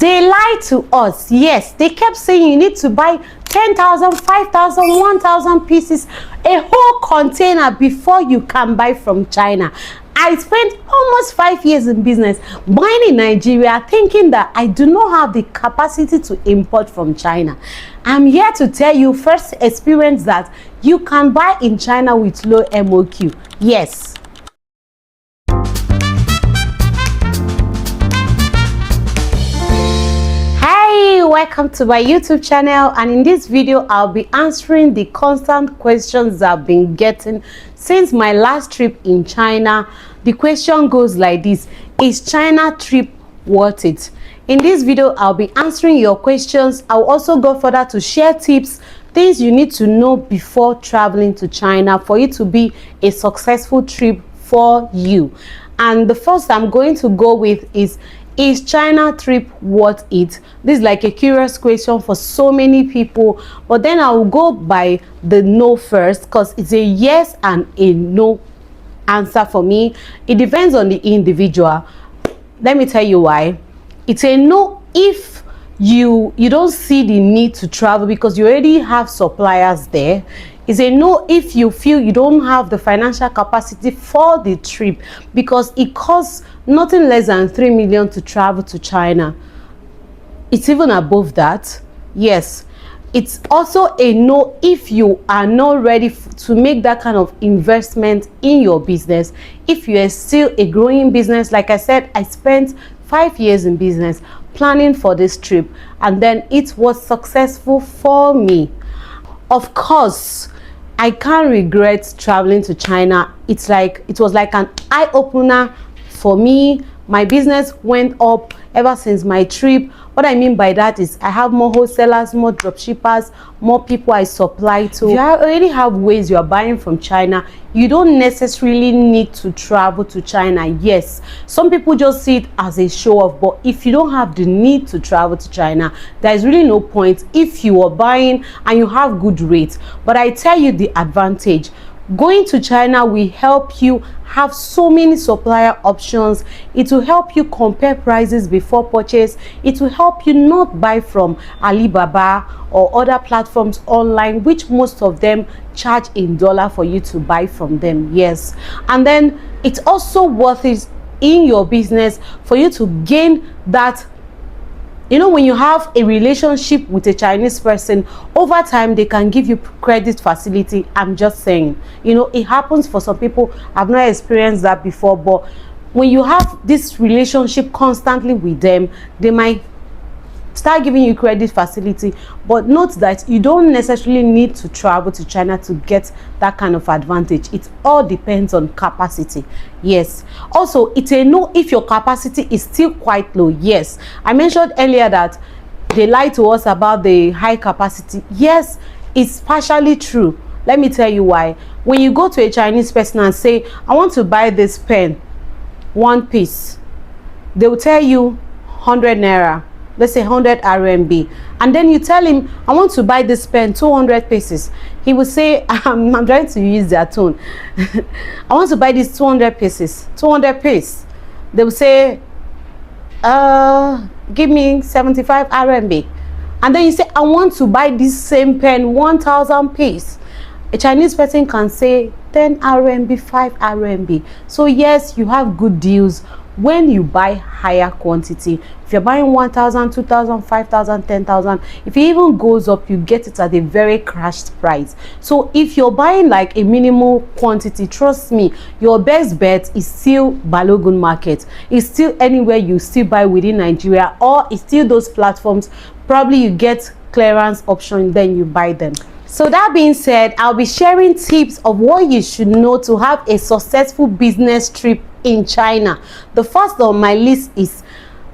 They lied to us. Yes, they kept saying you need to buy 10,000, 5,000, 1,000 pieces, a whole container before you can buy from China. I spent almost 5 years in business buying in Nigeria, thinking that I do not have the capacity to import from China. I'm here to tell you first experience that you can buy in China with low MOQ. Yes. Hey, welcome to my YouTube channel, and in this video I'll be answering the constant questions I've been getting since my last trip in China. The question goes like this: is China trip worth it? In this video I'll be answering your questions. I'll also go further to share tips, things you need to know before traveling to China for it to be a successful trip for you. And the first I'm going to go with is China trip worth it? This is like a curious question for so many people, but then I will go by the no first, because it's a yes and a no answer for me. It depends on the individual. Let me tell you why. It's a no if you don't see the need to travel because you already have suppliers there. It's a no if you feel you don't have the financial capacity for the trip, because it costs nothing less than 3 million to travel to China. It's even above that. Yes. It's also a no if you are not ready to make that kind of investment in your business. If you are still a growing business, like I said, I spent 5 years in business planning for this trip, and then it was successful for me. Of course, I can't regret traveling to China. It was like an eye-opener for me. My business went up ever since my trip. What I mean by that is I have more wholesalers, more dropshippers, more people I supply to. If you already have ways you are buying from China, you don't necessarily need to travel to China. Yes, some people just see it as a show off, but if you don't have the need to travel to China, there is really no point if you are buying and you have good rates. But I tell you the advantage. Going to China will help you have so many supplier options. It will help you compare prices before purchase. It will help you not buy from Alibaba or other platforms online, which most of them charge in dollar for you to buy from them. Yes, and then it's also worth it in your business for you to gain that. You know, when you have a relationship with a Chinese person, over time they can give you credit facility. I'm just saying, you know, it happens for some people. I've not experienced that before, but when you have this relationship constantly with them, they might start giving you credit facility. But note that you don't necessarily need to travel to China to get that kind of advantage. It all depends on capacity. Yes. Also, it's a no if your capacity is still quite low. Yes, I mentioned earlier that they lied to us about the high capacity. Yes, it's partially true. Let me tell you why. When you go to a Chinese person and say, I want to buy this pen, one piece, they will tell you 100 naira. Let's say 100 RMB, and then you tell him, I want to buy this pen, 200 pieces. He will say, I'm trying to use their tone. I want to buy these 200 pieces, 200 pieces. They will say, give me 75 RMB. And then you say, I want to buy this same pen, 1,000 pieces. A Chinese person can say 10 RMB, 5 RMB. So yes, you have good deals when you buy higher quantity. If you're buying 1,000, 2,000, 5,000, 10,000, if it even goes up, you get it at a very crashed price. So if you're buying like a minimal quantity, trust me, your best bet is still Balogun market. It's still anywhere you still buy within Nigeria, or it's still those platforms. Probably you get clearance option, then you buy them. So that being said, I'll be sharing tips of what you should know to have a successful business trip in China. The first on my list is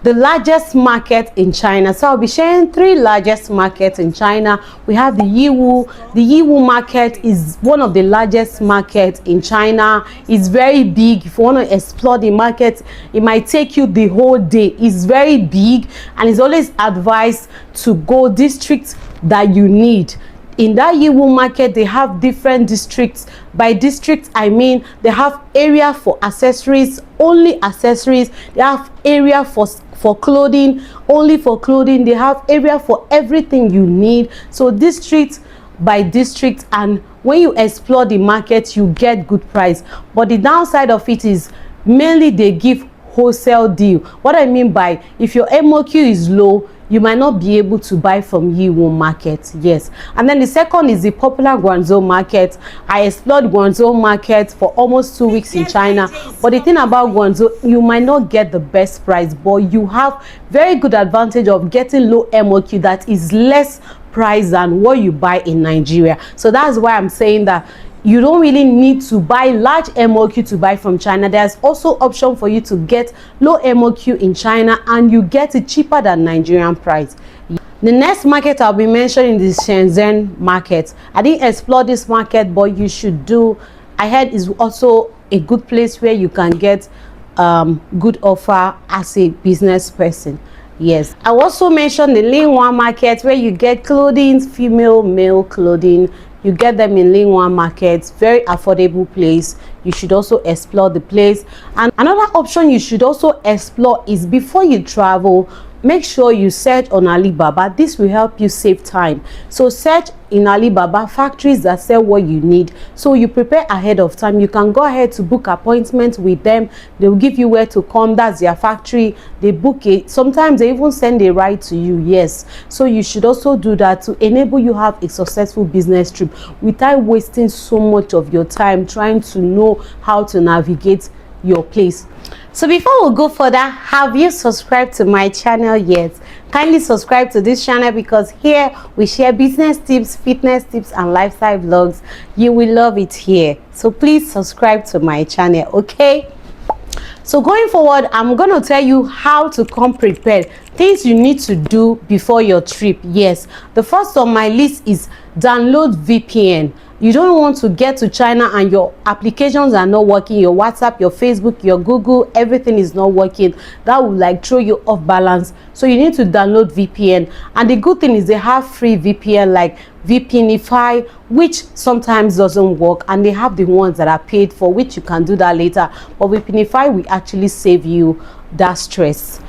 the largest market in China. So I'll be sharing 3 largest markets in China. We have the Yiwu. The Yiwu market is one of the largest markets in China. It's very big. If you want to explore the market, it might take you the whole day. It's very big, and it's always advised to go districts that you need. In that Yiwu market, they have different districts By district, I mean they have area for accessories, only accessories. They have area for clothing, only for clothing. They have area for everything you need. So district by district, and when you explore the market, you get good price. But the downside of it is mainly they give wholesale deal. What I mean by, if your MOQ is low, you might not be able to buy from Yiwu market. Yes. And then the second is the popular Guangzhou market. I explored Guangzhou market for almost 2 weeks in China. But the thing about Guangzhou, you might not get the best price, but you have very good advantage of getting low MOQ that is less price than what you buy in Nigeria. So that's why I'm saying that you don't really need to buy large MOQ to buy from China. There's also option for you to get low MOQ in China, and you get it cheaper than Nigerian price. The next market I'll be mentioning is Shenzhen market. I didn't explore this market, but you should do. I heard is also a good place where you can get good offer as a business person. Yes, I also mentioned the Linwan market where you get clothing, female, male clothing. You get them in Linwan market, very affordable place. You should also explore the place. And another option you should also explore is, before you travel, make sure you search on Alibaba. This will help you save time. So search in Alibaba factories that sell what you need, so you prepare ahead of time. You can go ahead to book appointments with them. They will give you where to come. That's their factory. They book it. Sometimes they even send a ride to you. Yes, so you should also do that to enable you have a successful business trip without wasting so much of your time trying to know how to navigate your place. So before we go further, have you subscribed to my channel yet? Kindly subscribe to this channel, because here we share business tips, fitness tips, and lifestyle vlogs. You will love it here. So please subscribe to my channel, okay? So going forward, I'm going to tell you how to come prepared, things you need to do before your trip. Yes, the first on my list is download VPN. You don't want to get to China and your applications are not working, your WhatsApp, your Facebook, your Google, everything is not working. That will like throw you off balance. So you need to download VPN. And the good thing is they have free VPN like VPNify, which sometimes doesn't work, and they have the ones that are paid for, which you can do that later. But VPNify will actually save you that stress.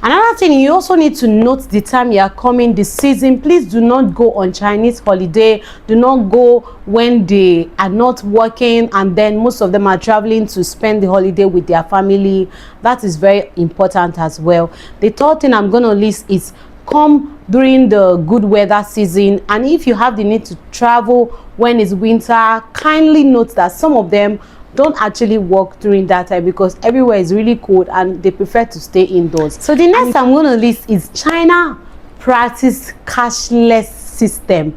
Another thing, you also need to note the time you are coming, the season. Please do not go on Chinese holiday. Do not go when they are not working, and then most of them are traveling to spend the holiday with their family. That is very important as well. The third thing I'm going to list is come during the good weather season. And if you have the need to travel when it's winter, kindly note that some of them don't actually work during that time, because everywhere is really cold and they prefer to stay indoors. So the next I'm going to list is China practice cashless system.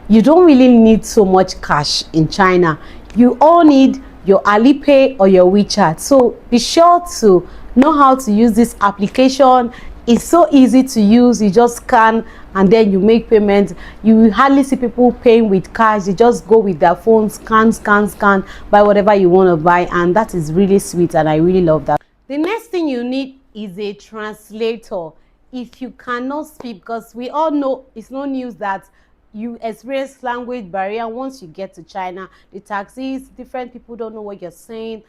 You don't really need so much cash in China. You all need your Alipay or your WeChat. So be sure to know how to use this application. It's so easy to use. You just scan and then you make payments. You hardly see people paying with cash. They just go with their phone, scan, buy whatever you want to buy, and that is really sweet, and I really love that. The next thing you need is a translator. If you cannot speak, because we all know it's no news that you experience language barrier once you get to China. The taxis, different people don't know what you're saying.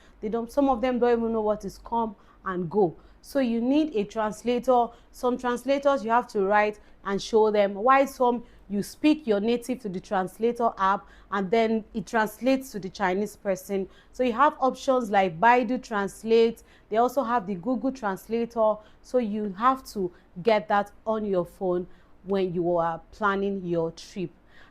Some of them don't even know what is come and go. So you need a translator. Some translators you have to write and show them, while some you speak your native to the translator app and then it translates to the Chinese person. So you have options like Baidu Translate. They also have the Google Translator. So you have to get that on your phone when you are planning your trip.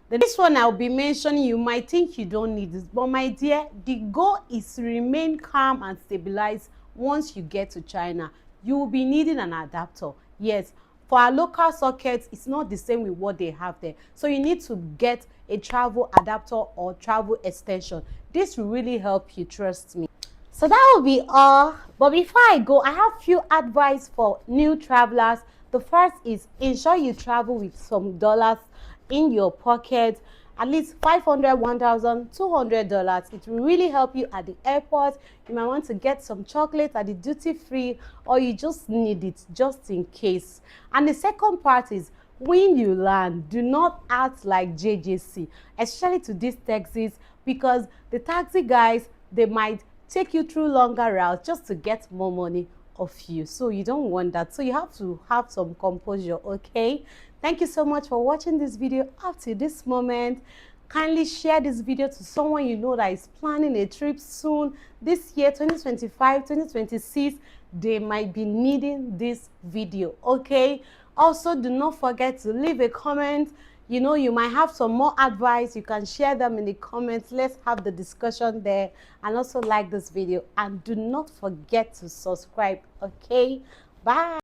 The next one I'll be mentioning, you might think you don't need this, but my dear, the goal is to remain calm and stabilized. Once you get to China, you will be needing an adapter. Yes, for our local sockets, it's not the same with what they have there. So you need to get a travel adapter or travel extension. This will really help you, trust me. So that will be all. But before I go, I have few advice for new travelers. The first is ensure you travel with some dollars in your pocket, at least $500, $1,000, $200. It will really help you at the airport. You might want to get some chocolate at the duty free, or you just need it just in case. And the second part is, when you land, do not act like JJC, especially to these taxis. because the taxi guys, they might take you through longer routes just to get more money of you. So you don't want that. So you have to have some composure, okay? Thank you so much for watching this video up to this moment. Kindly share this video to someone you know that is planning a trip soon this year, 2025, 2026. They might be needing this video, okay? Also, do not forget to leave a comment. You know, you might have some more advice. You can share them in the comments. Let's have the discussion there. And also like this video. And do not forget to subscribe, okay? Bye.